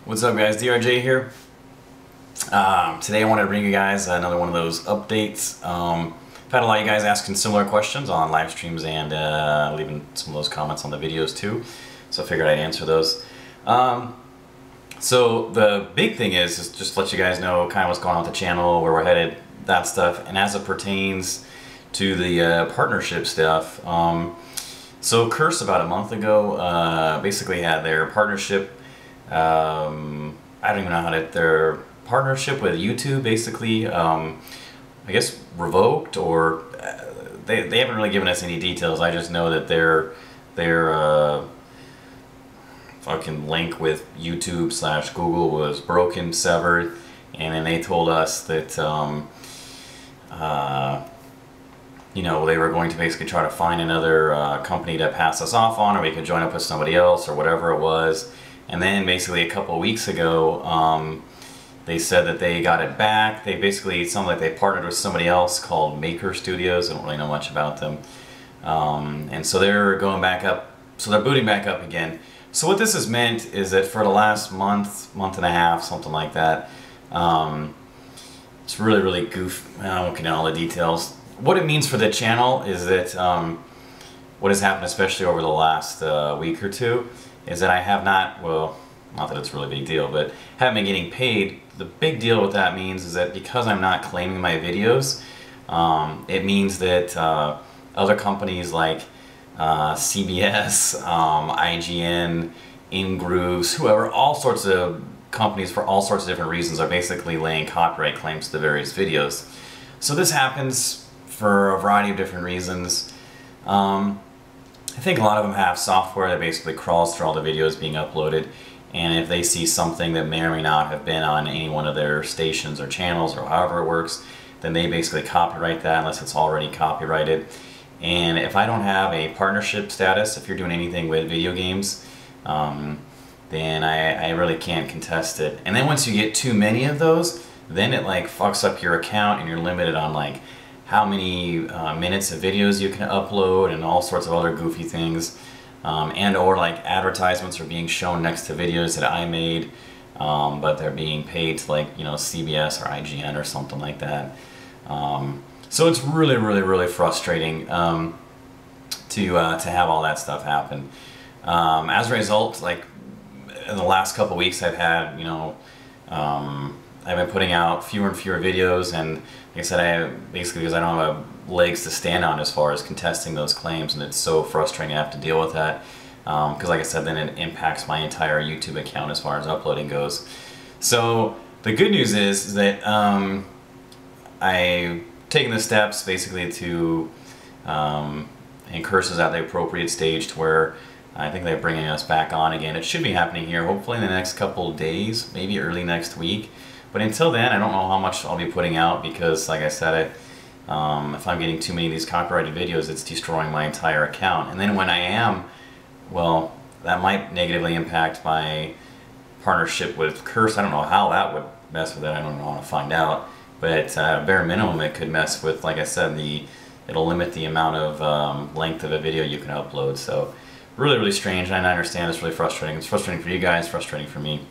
What's up, guys? DRJ here. Today I wanted to bring you guys another one of those updates. I've had a lot of you guys asking similar questions on live streams and leaving some of those comments on the videos too, so I figured I'd answer those. So the big thing is just to let you guys know kind of what's going on with the channel, where we're headed, that stuff, and as it pertains to the partnership stuff. So Curse about a month ago basically had their partnership, I don't even know how to, their partnership with YouTube basically, I guess revoked, or they haven't really given us any details. I just know that their fucking link with YouTube / Google was broken, severed, and then they told us that you know, they were going to basically try to find another company to pass us off on, or we could join up with somebody else, or whatever it was. And then basically a couple of weeks ago, they said that they got it back. They basically, it sounded like they partnered with somebody else called Maker Studios. I don't really know much about them. And so they're going back up, so they're booting back up again. So what this has meant is that for the last month and a half, something like that, it's really goofy. I won't get into all the details. What it means for the channel is that what has happened, especially over the last week or two, is that I have not, well, not that it's a really big deal, but haven't been getting paid. The big deal what that means is that because I'm not claiming my videos, it means that other companies like CBS, IGN, InGrooves, whoever, all sorts of companies for all sorts of different reasons are basically laying copyright claims to the various videos. So this happens for a variety of different reasons. I think a lot of them have software that basically crawls through all the videos being uploaded, and if they see something that may or may not have been on any one of their stations or channels or however it works, then they basically copyright that unless it's already copyrighted. And if I don't have a partnership status, if you're doing anything with video games, then I really can't contest it. And then once you get too many of those, then it like fucks up your account and you're limited on like how many minutes of videos you can upload and all sorts of other goofy things, and or like advertisements are being shown next to videos that I made, but they're being paid to, like, you know, CBS or IGN or something like that. So it's really frustrating to have all that stuff happen. As a result, like in the last couple weeks, I've had, you know, I've been putting out fewer and fewer videos, and like I said, basically because I don't have legs to stand on as far as contesting those claims, and it's so frustrating to have to deal with that, because like I said, then it impacts my entire YouTube account as far as uploading goes. So the good news is that I've taken the steps basically to, and Curse is at the appropriate stage to where I think they're bringing us back on again. It should be happening here hopefully in the next couple of days, maybe early next week. But until then, I don't know how much I'll be putting out, because like I said, if I'm getting too many of these copyrighted videos, it's destroying my entire account. And then when I am, well, that might negatively impact my partnership with Curse. I don't know how that would mess with it. I don't know how to find out. But at bare minimum, it could mess with, like I said, it'll limit the amount of length of a video you can upload. So really strange, and I understand it's really frustrating. It's frustrating for you guys, frustrating for me.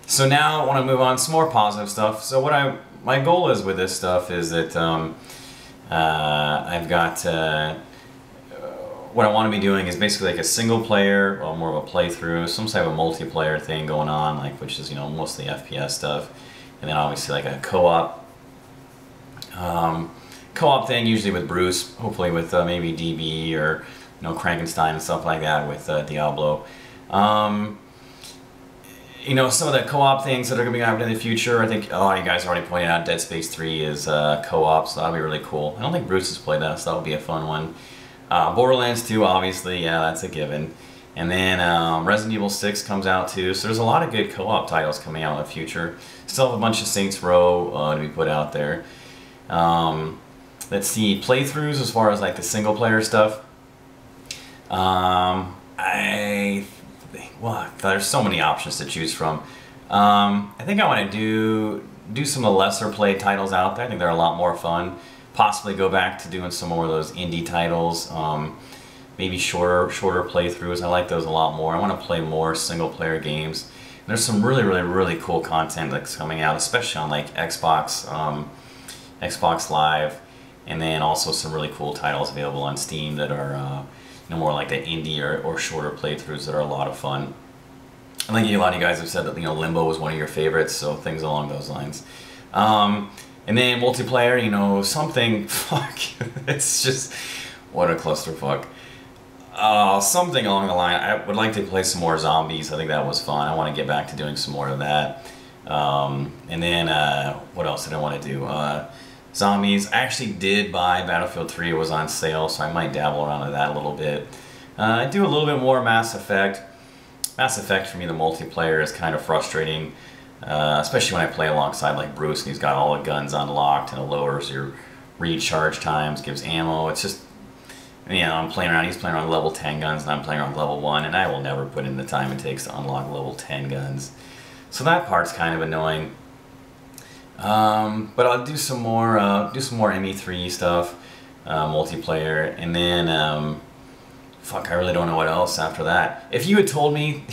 So now I want to move on to some more positive stuff. So what my goal is with this stuff is that I've got, what I want to be doing is basically like a single player, or more of a playthrough, some type of multiplayer thing going on, like, which is, you know, mostly FPS stuff, and then obviously like a co-op thing, usually with Bruce, hopefully with maybe DB or, you know, Frankenstein and stuff like that with Diablo. You know, some of the co-op things that are going to be happening in the future, I think, oh, you guys already pointed out Dead Space 3 is co-op, so that'll be really cool. I don't think Bruce has played that, so that'll be a fun one. Borderlands 2, obviously, yeah, that's a given. And then Resident Evil 6 comes out too, so there's a lot of good co-op titles coming out in the future. Still have a bunch of Saints Row to be put out there. Let's see, playthroughs as far as like the single player stuff. Well, there's so many options to choose from. I think I want to do some of the lesser played titles out there. I think they're a lot more fun. Possibly go back to doing some more of those indie titles. maybe shorter playthroughs. I like those a lot more. I want to play more single player games. And there's some really cool content that's coming out, especially on like Xbox Live, and then also some really cool titles available on Steam that are more like the indie or shorter playthroughs that are a lot of fun. I think a lot of you guys have said that Limbo was one of your favorites, so things along those lines. And then multiplayer, something, fuck, it's just, what a clusterfuck. Something along the line, I would like to play some more zombies. I think that was fun. I want to get back to doing some more of that. And then, what else did I want to do? Zombies. I actually did buy Battlefield 3. It was on sale, so I might dabble around with that a little bit. I do a little bit more Mass Effect. Mass Effect, for me, the multiplayer is kind of frustrating. Especially when I play alongside like Bruce and he's got all the guns unlocked and it lowers your recharge times, gives ammo. It's just, I'm playing around, he's playing around level 10 guns and I'm playing around level 1, and I will never put in the time it takes to unlock level 10 guns. So that part's kind of annoying. But I'll do some more ME3 stuff, multiplayer, and then fuck, I really don't know what else after that. If you had told me,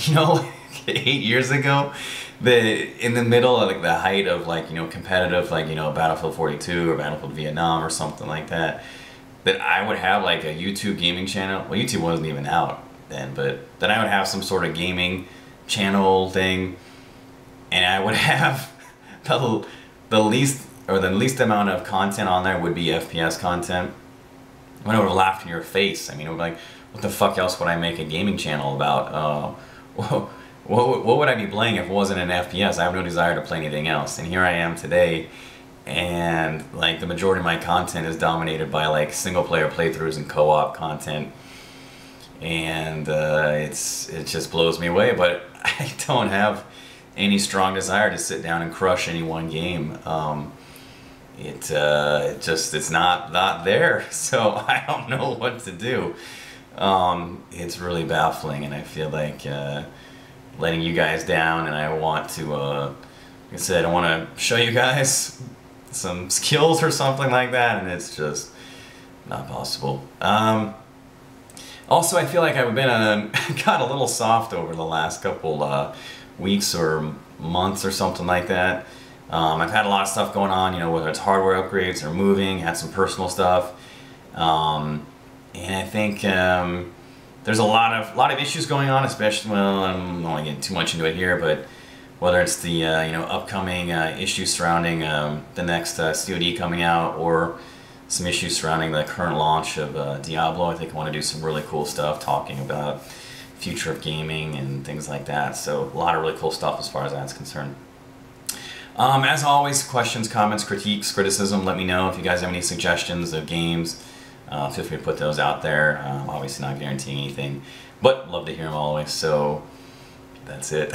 8 years ago, that in the middle of like the height of like competitive Battlefield 42 or Battlefield Vietnam or something like that, that I would have like a YouTube gaming channel. Well, YouTube wasn't even out then, but that I would have some sort of gaming channel thing, and I would have the least amount of content on there would be FPS content. I would have laughed in your face. I mean, it would be like, what the fuck else would I make a gaming channel about? What would I be playing if it wasn't an FPS? I have no desire to play anything else. And here I am today, and like the majority of my content is dominated by like single player playthroughs and co-op content. And it just blows me away, but I don't have any strong desire to sit down and crush any one game. It's not there, so I don't know what to do. It's really baffling, and I feel like letting you guys down, and I want to, like I said, I want to show you guys some skills or something like that, and it's just not possible. Also, I feel like I've been got a little soft over the last couple weeks or months or something like that. I've had a lot of stuff going on, whether it's hardware upgrades or moving, had some personal stuff, and I think there's a lot of issues going on, especially, well, I'm not going to get too much into it here, but whether it's the upcoming issues surrounding the next COD coming out, or some issues surrounding the current launch of Diablo. I think I want to do some really cool stuff talking about future of gaming and things like that. So a lot of really cool stuff as far as that's concerned. As always, questions, comments, critiques, criticism, let me know. If you guys have any suggestions of games, feel free to put those out there. Obviously not guaranteeing anything, but love to hear them always. So that's it.